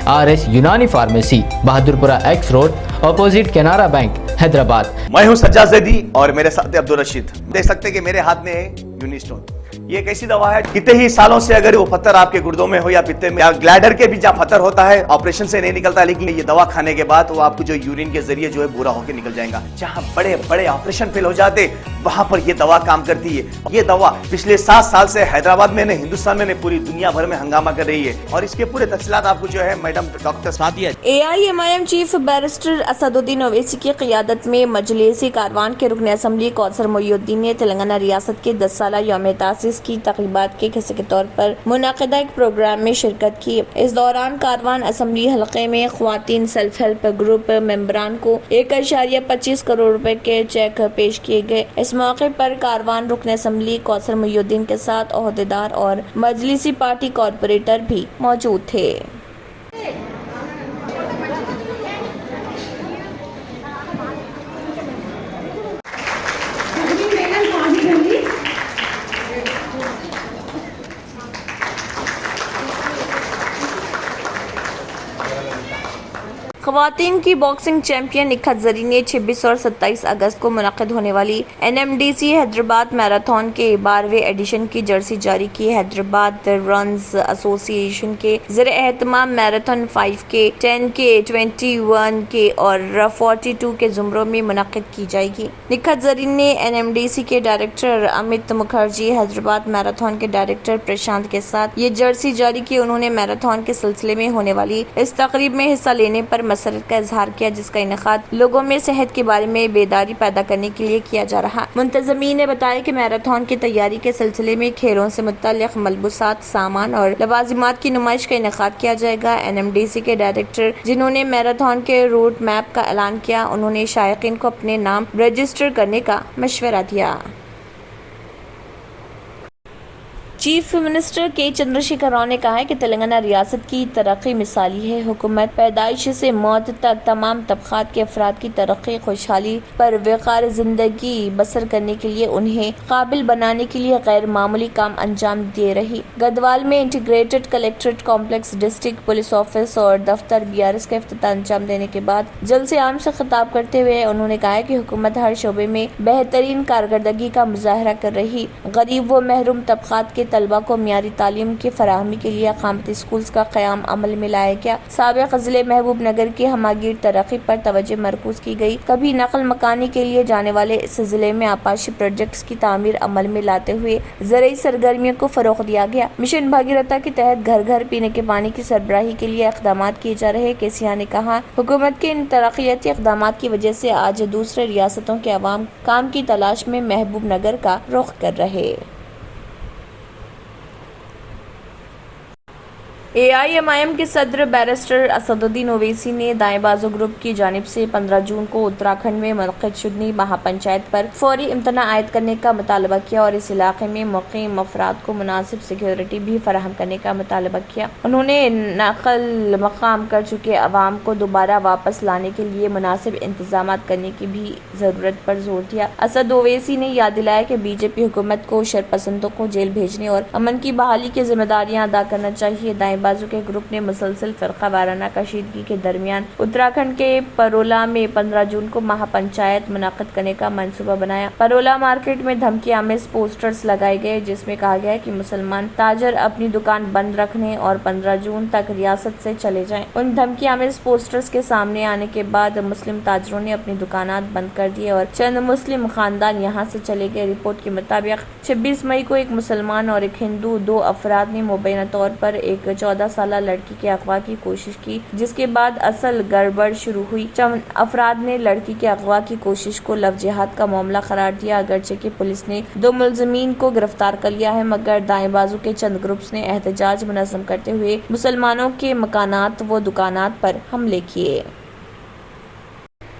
RS यूनानी pharmacy, Bahadurpura X road, opposite Canara bank, Hyderabad. मैं हूं सज्जाद ज़ैदी और मेरे साथ अब्दुल रशीद। देख सकते हैं कि मेरे हाथ में है यूनिस्टोन। ये एक ऐसी दवा है, कितने ही सालों से अगर वो पत्थर आपके गुर्दों में हो या पित्ते में या ग्लैडर के भी जहाँ पत्थर होता है, ऑपरेशन से नहीं निकलता, लेकिन ये दवा खाने के बाद वो आपको जो यूरिन के जरिए जो है पूरा होकर निकल जाएगा। जहाँ बड़े बड़े ऑपरेशन फेल हो जाते, वहां पर ये दवा काम करती है। ये दवा पिछले 7 साल से हैदराबाद में, हिंदुस्तान में, पूरी दुनिया भर में हंगामा कर रही है और इसके पूरे तफसीलात आपको जो है madam doctor Sadia. AIMIM chief barrister Asaduddin Owaisi की क़ियादत में मजलिसी कारवान के रुकन असम्बली कौसर मोइनुद्दीन ने तेलंगाना रियासत के 10 साला यौम तासीस की तक़रीबात के हिस्से के तौर पर मुनाक़िदा एक प्रोग्राम में शिरकत की। इस दौरान कारवान असम्बली हल्के में ख्वातीन सेल्फ हेल्प ग्रुप मेंबरान को 1.25 करोड़ रुपए के चेक पेश किए गए। इस मौके पर कारवान रुकन असम्बली कौसर मोइनुद्दीन के साथ ओहदेदार और मजलिसी पार्टी कॉरपोरेटर भी मौजूद थे। ख़वातीन की बॉक्सिंग चैंपियन निखत ज़री ने 26 और 27 अगस्त को मुनक़िद होने वाली NMDC हैदराबाद मैराथन के 12वें एडिशन की जर्सी जारी की। हैदराबाद रन्स एसोसिएशन के ज़रिए एहतमाम मैराथन 5 के, 10 के, 21 के और 42 के ज़ुमरों में मुनक़िद की जाएगी। निखत ज़री ने NMDC के डायरेक्टर अमित मुखर्जी, हैदराबाद मैराथन के डायरेक्टर प्रशांत के साथ ये जर्सी जारी की। उन्होंने मैराथन के सिलसिले में होने वाली इस तकरीब में हिस्सा लेने पर मसरत का इजहार किया, जिसका इनेकाद लोगों में सेहत के बारे में बेदारी पैदा करने के लिए किया जा रहा। मुंतज़मीन ने बताया कि मैराथन की तैयारी के सिलसिले में खेलों से मुत्तल्लिक़ मलबूसात, सामान और लवाजिमात की नुमाइश का इनेकाद किया जाएगा। NMDC के डायरेक्टर, जिन्होंने मैराथन के रूट मैप का ऐलान किया, उन्होंने शायकीन को अपने नाम रजिस्टर करने का मशवरा दिया। चीफ मिनिस्टर के चंद्रशेखर राव ने कहा है कि तेलंगाना रियासत की तरक्की मिसाली है। हुकूमत पैदाइश से मौत तक तमाम तबक़ात के अफराद की तरक्की, खुशहाली पर वक़ार ज़िंदगी बसर करने के लिए उन्हें काबिल बनाने के लिए गैर मामूली काम अंजाम दे रही। गदवाल में integrated collectorate complex, district police office और दफ्तर BRS का इफ्तिताह अंजाम देने के बाद जलसे आम से खिताब करते हुए उन्होंने कहा है कि हुकूमत हर शोबे में बेहतरीन कारकर्दगी का मुजाहरा कर रही। गरीब व महरूम तबक़ात के तलबा को मियारी तालीम की फराहमी के लिए अक़ामती स्कूल्स का क़याम अमल में लाया गया। साबिक़ ज़िले महबूब नगर की हमागीर तरक्की पर तवज्जो मरकूज़ की गई। कभी नकल मकानी के लिए जाने वाले इस ज़िले में आपाशी प्रोजेक्ट्स की तामीर अमल में लाते हुए ज़रूरी सरगर्मियों को फ़रोग़ दिया गया। मिशन भागीरथ के तहत घर घर पीने के पानी की सरबराही के लिए इक़दाम किए जा रहे। केसिया ने कहा, हुकूमत के इन तरक्याती इक़दाम की वजह से आज दूसरे रियासतों के अवाम काम की तलाश में महबूब नगर का रुख कर रहे। AIMIM के सदर बैरिस्टर असदुद्दीन ओवैसी ने दाएं बाजू ग्रुप की जानिब से 15 जून को उत्तराखंड में मुनक़िद शुदनी महापंचायत पर फौरी इम्तना आयद करने का मुतालबा किया और इस इलाके में मुक़ीम अफराद को मुनासिब सिक्योरिटी भी फराहम करने का मुतालबा किया। उन्होंने नकल मकाम कर चुके अवाम को दोबारा वापस लाने के लिए मुनासिब इंतजाम करने की भी ज़रूरत पर जोर दिया। असद ओवैसी ने याद दिलाया कि BJP हुकूमत को शरपसंदों को जेल भेजने और अमन की बहाली की जिम्मेदारियां अदा करना चाहिए। दाएं बाजू के ग्रुप ने मुसलसल फ़िरका वाराना कशीदगी के दरमियान उत्तराखंड के परोला में 15 जून को महापंचायत मुनाक़िद करने का मंसूबा बनाया। परोला मार्केट में धमकी आमेज पोस्टर्स लगाए गए, जिसमें कहा गया है कि मुसलमान ताजर अपनी दुकान बंद रखने और 15 जून तक रियासत से चले जाएं। उन धमकी आमेज पोस्टर्स के सामने आने के बाद मुस्लिम ताजरों ने अपनी दुकानात बंद कर दिए और चंद मुस्लिम खानदान यहाँ से चले गए। रिपोर्ट के मुताबिक 26 मई को एक मुसलमान और एक हिंदू 2 अफराद ने मुबैना तौर पर एक 14 साला लड़की के अगवा की कोशिश की, जिसके बाद असल गड़बड़ शुरू हुई। चंद अफराद ने लड़की के अगवा की कोशिश को लव जिहाद का मामला करार दिया। अगरचे कि पुलिस ने 2 मुलजमीन को गिरफ्तार कर लिया है, मगर दाएं बाजू के चंद ग्रुप्स ने एहतजाज मुनज़्ज़म करते हुए मुसलमानों के मकानात व दुकानात पर हमले किए।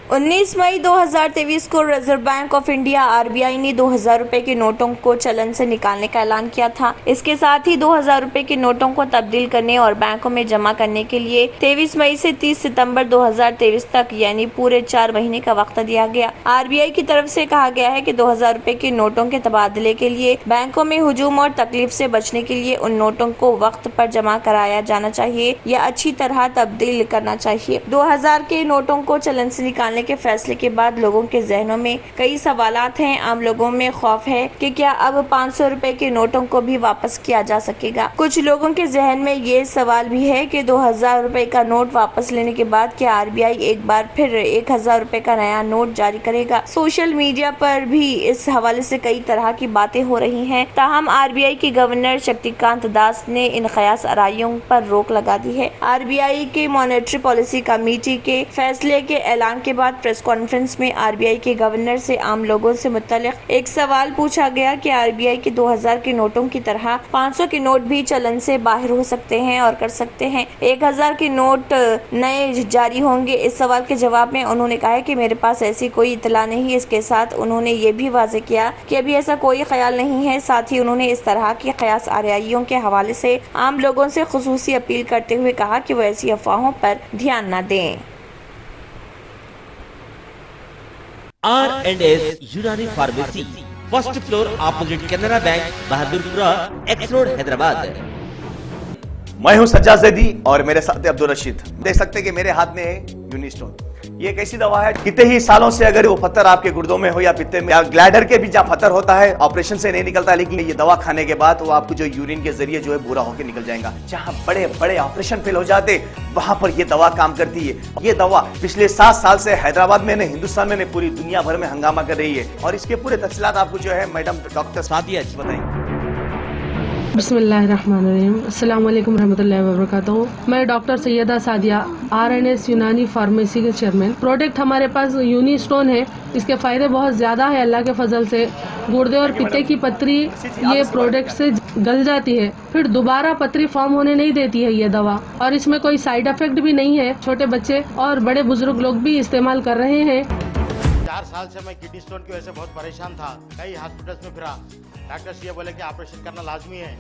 19 मई 2023 को reserve bank of India RBI ने 2000 रुपए के नोटों को चलन से निकालने का ऐलान किया था। इसके साथ ही 2000 रुपए के नोटों को तब्दील करने और बैंकों में जमा करने के लिए 23 मई से 30 सितंबर 2023 तक यानी पूरे 4 महीने का वक्त दिया गया। आरबीआई की तरफ से कहा गया है कि 2000 रुपए के नोटों के तबादले के लिए बैंकों में हुजूम और तकलीफ से बचने के लिए उन नोटों को वक्त पर जमा कराया जाना चाहिए या अच्छी तरह तब्दील करना चाहिए। 2000 के नोटों को चलन से निकालने के फैसले के बाद लोगों के जहनों में कई सवालात हैं। आम लोगों में खौफ है कि क्या अब 500 रुपए के नोटों को भी वापस किया जा सकेगा। कुछ लोगों के जहन में ये सवाल भी है कि 2000 रुपए का नोट वापस लेने के बाद क्या आरबीआई एक बार फिर 1000 रुपए का नया नोट जारी करेगा। सोशल मीडिया पर भी इस हवाले से कई तरह की बातें हो रही हैं। ताहम आरबीआई के गवर्नर शक्तिकांत दास ने इन कयास आराइयों पर रोक लगा दी है। आरबीआई के मॉनेटरी पॉलिसी कमेटी के फैसले के ऐलान के बाद प्रेस कॉन्फ्रेंस में आरबीआई के गवर्नर से आम लोगों से मुतल्लिक एक सवाल पूछा गया कि आरबीआई के 2000 के नोटों की तरह 500 के नोट भी चलन से बाहर हो सकते हैं और कर सकते हैं। 1000 के नोट नए जारी होंगे। इस सवाल के जवाब में उन्होंने कहा कि मेरे पास ऐसी कोई इतला नहीं। इसके साथ उन्होंने ये भी वाज़ेह किया कि अभी ऐसा कोई ख्याल नहीं है। साथ ही उन्होंने इस तरह की कयास आराइयों के हवाले से आम लोगों से खुसूसी अपील करते हुए कहा कि वो ऐसी अफवाहों पर ध्यान न दें। R&S यूनानी pharmacy, first floor opposite Canara bank, Bahadurpura, x road, Hyderabad. मैं हूं सज्जाद ज़ैदी और मेरे साथ अब्दुल रशीद। देख सकते हैं कि मेरे हाथ में है यूनिस्टोन। ये एक ऐसी दवा है, कितने ही सालों से अगर वो पत्थर आपके गुर्दों में हो या पित्ते में या ग्लैडर के भी जहाँ पत्थर होता है, ऑपरेशन से नहीं निकलता, लेकिन ये दवा खाने के बाद वो आपको जो यूरिन के जरिए जो है बुरा होकर निकल जाएगा। जहाँ बड़े बड़े ऑपरेशन फेल हो जाते वहां पर ये दवा काम करती है। ये दवा पिछले 7 साल से हैदराबाद में नहीं, हिंदुस्तान में नहीं, पूरी दुनिया भर में हंगामा कर रही है। और इसके पूरे तफसीलात आपको जो है मैडम डॉक्टर सादिया बताएंगे। बिस्मिल्लाहिर्रहमानिर्रहीम, अस्सलाम वालेकुम रहमतुल्लाहि व बरकातहू। मैं डॉक्टर सैयदा सादिया, R&S यूनानी फार्मेसी के चेयरमैन। प्रोडक्ट हमारे पास यूनिस्टोन है। इसके फायदे बहुत ज्यादा है अल्लाह के फजल से। गुर्दे और पित्ते की पथरी ये प्रोडक्ट से गल जाती है, फिर दोबारा पथरी फॉर्म होने नहीं देती है ये दवा। और इसमें कोई साइड इफेक्ट भी नहीं है। छोटे बच्चे और बड़े बुजुर्ग लोग भी इस्तेमाल कर रहे हैं। 4 साल से मैं किडनी स्टोन की वजह से बहुत परेशान था। कई हॉस्पिटल्स में फिरा, डॉक्टर्स ये बोले कि ऑपरेशन करना लाजमी है।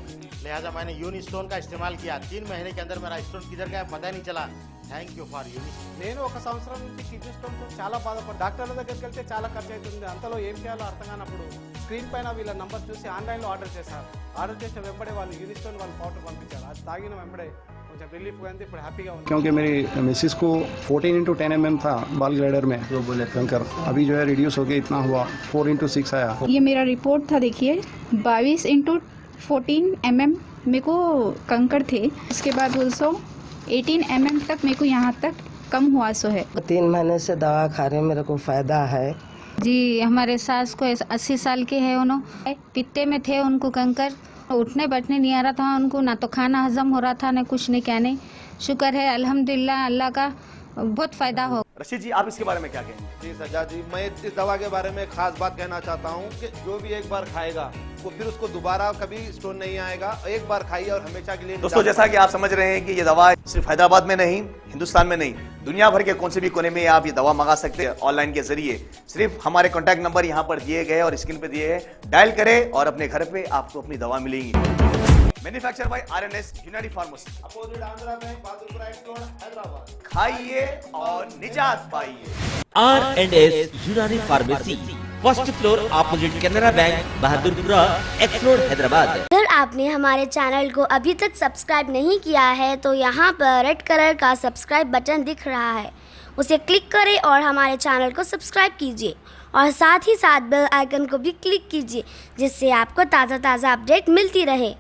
लिहाजा मैंने यूनिस्टोन का इस्तेमाल किया। 3 महीने के अंदर मेरा स्टोन किधर गया पता ही नहीं चला। Thank you for Unistone. నేను 1 సంవత్సరం నుంచి కిడ్నీ స్టోన్తో చాలా బాధపడ్డా. డాక్టర్ల దగ్గరికి వెళ్తే చాలా ఖర్చు అవుతుంది. అంతలో ఏం చేయాలో అర్థం కానప్పుడు స్క్రీన్ పైన వీళ్ళ నంబర్ చూసి ఆన్లైన్లో ఆర్డర్ చేశారు. ఆర్డర్ చేసిన వెంబడే వాళ్ళు యూనిస్టోన్ వాళ్ళు పౌడర్ పంపించారు. అది తాగిన వెంబడే కొంచెం రిలీఫ్ అయింది. ఇప్పుడు హ్యాపీగా ఉంది. क्योंकि मेरी मिसिस को 14x10 mm था बाल ग्लैडर में, तो बोले कंकर अभी जो है रिड्यूस हो गया, इतना हुआ 4x6 आया। ये मेरा रिपोर्ट था, देखिए 22x14 mm मेरे को कंकर थे। उसके बाद 18 mm तक मेरे को यहाँ तक कम हुआ सो है। 3 महीने से दवा खा रहे हैं, मेरे को फायदा है जी। हमारे सास को 80 साल के है, उन्होंने पित्ते में थे, उनको कंकर, उठने बैठने नहीं आ रहा था उनको, ना तो खाना हजम हो रहा था, ना कुछ नहीं कहने। शुक्र है अल्हम्दुलिल्लाह, अल्लाह का बहुत फायदा हो। रशीद जी, आप इसके बारे में क्या कहेंगे? जी सज्जाद जी, मैं इस दवा के बारे में खास बात कहना चाहता हूँ कि जो भी एक बार खाएगा वो फिर उसको दोबारा कभी स्टोन नहीं आएगा। एक बार खाइए और हमेशा के लिए। दोस्तों, जैसा कि आप समझ रहे हैं कि ये दवा सिर्फ हैदराबाद में नहीं, हिंदुस्तान में नहीं, दुनिया भर के कौन से भी कोने में आप ये दवा मंगा सकते हैं ऑनलाइन के जरिए। सिर्फ हमारे कॉन्टैक्ट नंबर यहाँ पर दिए गए और स्क्रीन पे दिए हैं, डायल करें और अपने घर पे आपको अपनी दवा मिलेगी। मैन्युफैक्चर बाय R&S यूनानी pharmacy, opposite Andhra bank, Bahadurpura, x road, Hyderabad. खाइए और निजात पाइए। R&S यूनानी pharmacy, first floor opposite Canara bank, Bahadurpura, x road, Hyderabad. अगर आपने हमारे चैनल को अभी तक सब्सक्राइब नहीं किया है तो यहाँ पर रेड कलर का सब्सक्राइब बटन दिख रहा है, उसे क्लिक करें और हमारे चैनल को सब्सक्राइब कीजिए और साथ ही साथ बेल आइकन को भी क्लिक कीजिए, जिससे आपको ताज़ा अपडेट मिलती रहे।